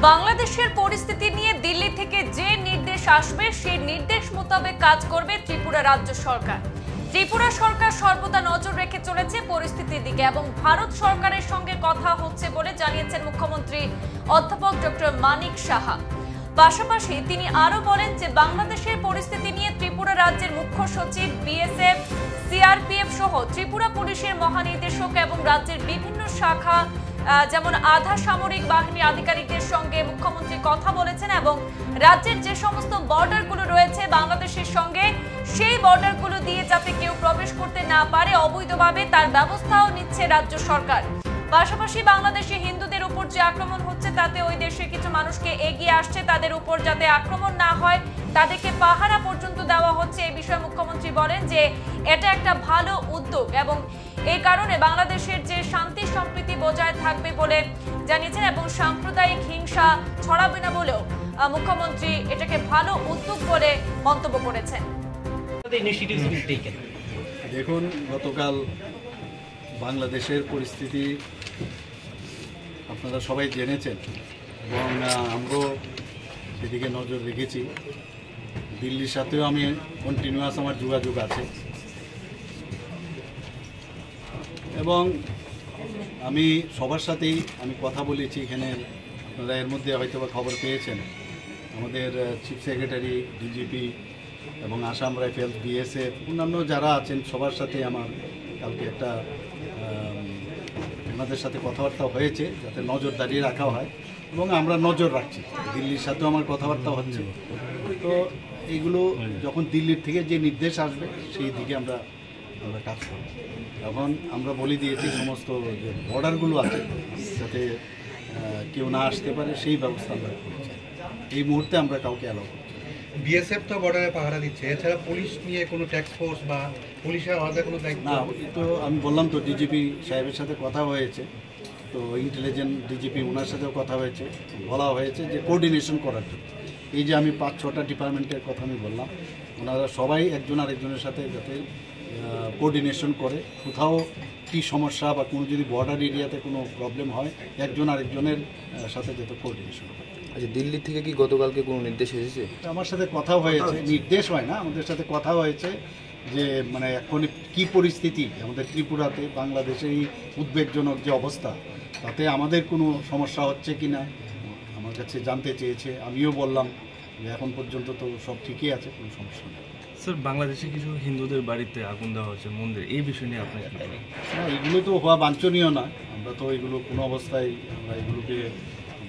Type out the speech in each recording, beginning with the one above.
বাংলাদেশের পরিস্থিতি নিয়ে দিল্লি থেকে যে নির্দেশ আসবে সেই নির্দেশ মোতাবেক কাজ করবে ত্রিপুরা রাজ্য সরকার। ত্রিপুরা সরকার সর্বদা নজর রেখে চলেছে পরিস্থিতির দিকে এবং ভারত সরকারের সঙ্গে কথা হচ্ছে বলে জানিয়েছেন মুখ্যমন্ত্রী অধ্যাপক ডক্টর মানিক সাহা। পাশাপাশি তিনি আরো বলেন যে বাংলাদেশের পরিস্থিতি নিয়ে ত্রিপুরা রাজ্যের মুখ্য সচিব, বিএসএফ, সিআরপিএফ সহ ত্রিপুরা পুলিশের মহানির্দেশক এবং রাজ্যের বিভিন্ন শাখা যেমন আধা সামরিক বাহিনী আধিকারিকদের সঙ্গে মুখ্যমন্ত্রী কথা বলেছেন এবং রাজ্যের যে সমস্ত বর্ডারগুলো রয়েছে বাংলাদেশের সঙ্গে সেই বর্ডারগুলো দিয়ে যাতে কেউ প্রবেশ করতে না পারে অবৈধভাবে তার ব্যবস্থাও নিচ্ছে রাজ্য সরকার। পাশাপাশি বাংলাদেশে হিন্দুদের উপর যে আক্রমণ হচ্ছে তাতে ওই দেশের কিছু মানুষকে এগিয়ে আসছে তাদের উপর যাতে আক্রমণ না হয় তাদেরকে পাহারা পর্যন্ত দেওয়া হচ্ছে। এই বিষয়ে মুখ্যমন্ত্রী বলেন যে এটা একটা ভালো উদ্যোগ এবং এই কারণে বাংলাদেশের যে শান্তি সম্প্রীতি বজায় থাকবে বলে জানিয়েছেন এবং সাম্প্রদায়িক হিংসা ছড়াবে না বলেও মুখ্যমন্ত্রী এটাকে ভালো উদ্যোগ বলে মন্তব্য করেছেন। দেখুন, গতকাল বাংলাদেশের পরিস্থিতি আপনারা সবাই জেনেছেন এবং আমরাও সেদিকে নজর রেখেছি। দিল্লির সাথেও আমি কন্টিনিউয়াস আমার যোগাযোগ আছে এবং আমি সবার সাথেই আমি কথা বলেছি। এখানে আপনারা এর মধ্যে হয়তো বা খবর পেয়েছেন, আমাদের চিফ সেক্রেটারি, ডিজিপি এবং আসাম রাইফেলস, বিএসএফ, অন্যান্য যারা আছেন সবার সাথে আমার কালকে একটা ওনাদের সাথে কথাবার্তা হয়েছে যাতে নজরদারি রাখা হয় এবং আমরা নজর রাখছি। দিল্লির সাথেও আমার কথাবার্তা হচ্ছে। তো এইগুলো যখন দিল্লির থেকে যে নির্দেশ আসবে সেই দিকে আমরা কাজ করব। এখন আমরা বলে দিয়েছি সমস্ত যে বর্ডারগুলো আছে যাতে কেউ না আসতে পারে সেই ব্যবস্থা আমরা করেছি। এই মুহূর্তে আমরা কাউকে অ্যালাউ করছি। বিএসএফ তো বর্ডারে পাহারা দিচ্ছে, এছাড়া পুলিশ নিয়ে কোনো ট্যাক্স ফোর্স বা পুলিশের আলাদা কোনো দায়িত্ব না? তো আমি বললাম তো ডিজিপি সাহেবের সাথে কথা হয়েছে, তো ইন্টেলিজেন্ট ডিজিপি ওনার সাথেও কথা হয়েছে, বলা হয়েছে যে কোঅর্ডিনেশন করার জন্য। এই যে আমি 5-6টা ডিপার্টমেন্টের কথা আমি বললাম, ওনারা সবাই একজন আরেকজনের সাথে যাতে কোঅর্ডিনেশন করে, কোথাও কী সমস্যা বা কোনো যদি বর্ডার এরিয়াতে কোনো প্রবলেম হয় একজন আরেকজনের সাথে যাতে কোঅর্ডিনেশন করে। আচ্ছা, দিল্লি থেকে কি গতকালকে কোনো নির্দেশ এসেছে? আমার সাথে কথা হয়েছে, নির্দেশ হয় না, আমাদের সাথে কথা হয়েছে যে মানে এখন কী পরিস্থিতি আমাদের ত্রিপুরাতে, বাংলাদেশে এই উদ্বেগজনক যে অবস্থা তাতে আমাদের কোনো সমস্যা হচ্ছে কি না আমার কাছে জানতে চেয়েছে। আমিও বললাম যে এখন পর্যন্ত তো সব ঠিকই আছে, কোনো সমস্যা নেই। স্যার, বাংলাদেশে কিছু হিন্দুদের বাড়িতে আগুন দেওয়া হচ্ছে মন্দির, এই বিষয় নিয়ে আপনার কি বলেন? না, এগুলো তো হওয়া বাঞ্ছনীয় না। আমরা তো এগুলো কোনো অবস্থায় আমরা এগুলোকে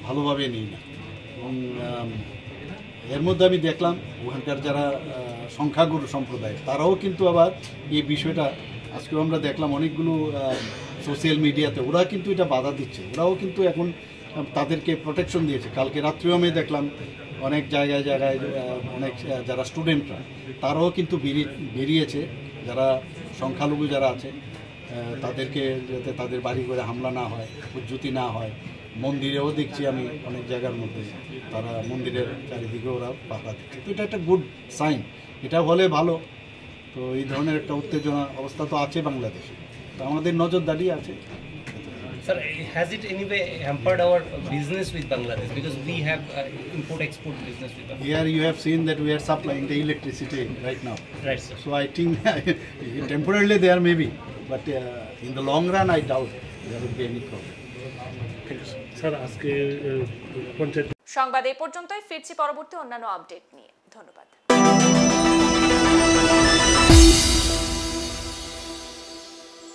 ভালোভাবে নিই না এবং এর মধ্যে আমি দেখলাম ওখানকার যারা সংখ্যাগুরু সম্প্রদায় তারাও কিন্তু আবার এই বিষয়টা আজকেও আমরা দেখলাম অনেকগুলো সোশ্যাল মিডিয়াতে ওরা কিন্তু এটা বাধা দিচ্ছে। ওরাও কিন্তু এখন তাদেরকে প্রোটেকশন দিয়েছে। কালকে রাত্রেও আমি দেখলাম অনেক জায়গায় অনেক যারা স্টুডেন্টরা তারাও কিন্তু বেরিয়েছে, যারা সংখ্যালঘু যারা আছে তাদেরকে যাতে তাদের বাড়ি করে হামলা না হয়, উজ্জুতি না হয়। মন্দিরেও দেখছি আমি অনেক জায়গার মধ্যে তারা মন্দিরের চারিদিকে ওরা পাহারা দিচ্ছে। তো এটা একটা গুড সাইন, এটা হলে ভালো। তো এই ধরনের একটা উত্তেজনা অবস্থা তো আছে বাংলাদেশে, তো আমাদের নজরদারি আছে। Sir, has it anyway hampered our business with Bangladesh because we have import-export business with Bangladesh? Here you have seen that we are supplying the electricity right now. Right, sir. So I think temporarily there may be, but in the long run I doubt there would be any problem. Sir, আজকে সংবাদ এই পর্যন্তই। ফিরছি পরবর্তী অন্যান্য update নিয়ে। ধন্যবাদ।